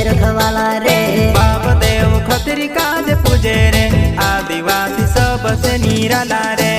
रखवाला रे। बाप देव खतरी काज पूजे रे, आदिवासी सबसे निराला रे।